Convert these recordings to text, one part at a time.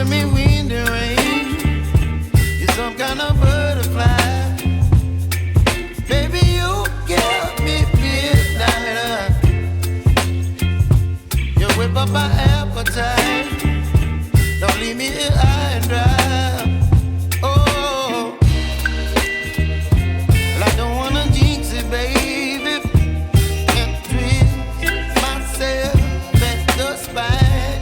giving me wind and rain. You're some kind of butterfly. Baby, you give me midnight. You whip up my appetite. Don't leave me here high and dry. Oh, well, I don't wanna jinx it, baby. Can't twist myself at the spine.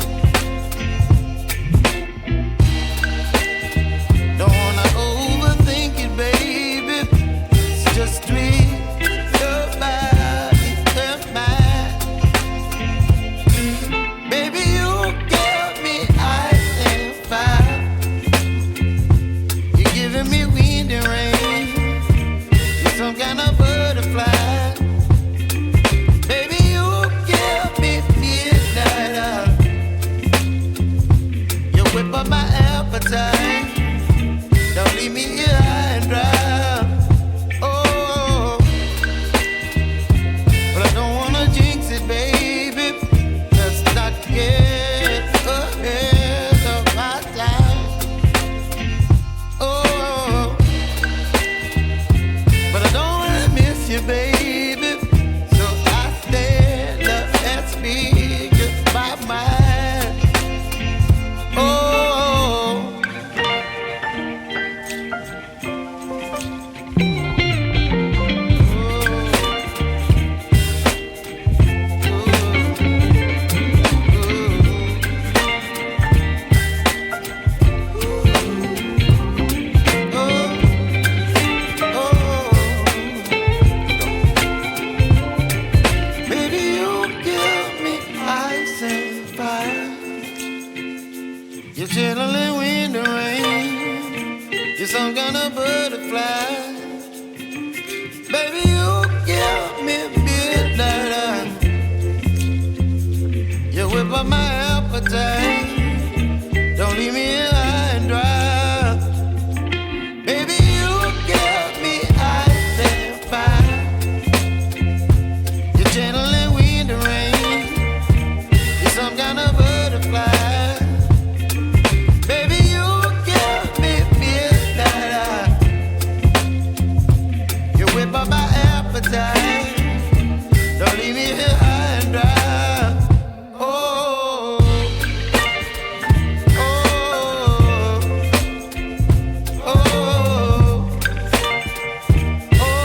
Don't wanna overthink it, baby. It's just twist your body and mine. Baby, you give me ice and fire. You're giving me wind and rain. You're some kind of butterfly. Baby, you give me midnight. You whip up my appetite. Don't leave me here high and dry. Oh, but I don't wanna jinx it, baby. Let's not get ahead of my time. Oh, but I don't wanna miss you, baby. So I stand up and speak my mind. Oh. Baby, you give me ice and fire. You're chilling wind and rain. You're some kind of butterfly. Baby, you give me midnight. You whip up my appetite. Don't leave me here high and dry. Baby, you give me ice and fire. You're channeling wind and rain. You're some kind of butterfly. Baby, you give me midnight. You whip up my appetite. Don't leave me here high and dry. Oh, oh, oh, oh,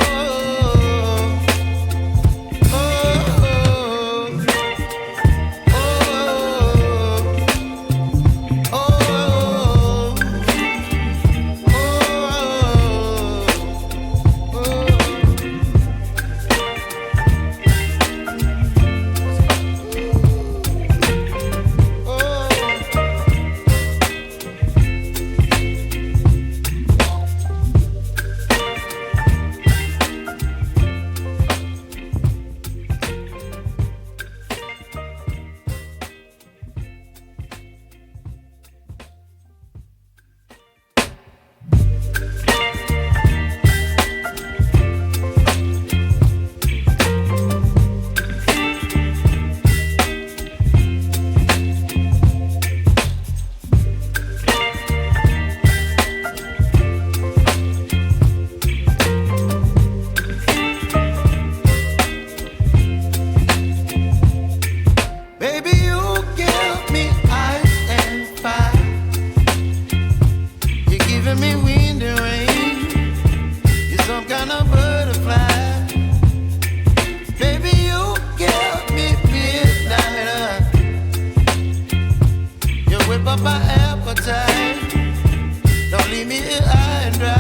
baby, you give me ice and fire. You're giving me wind and rain. You're some kind of butterfly. Baby, you give me midnight. You whip up my appetite. Don't leave me here high and dry.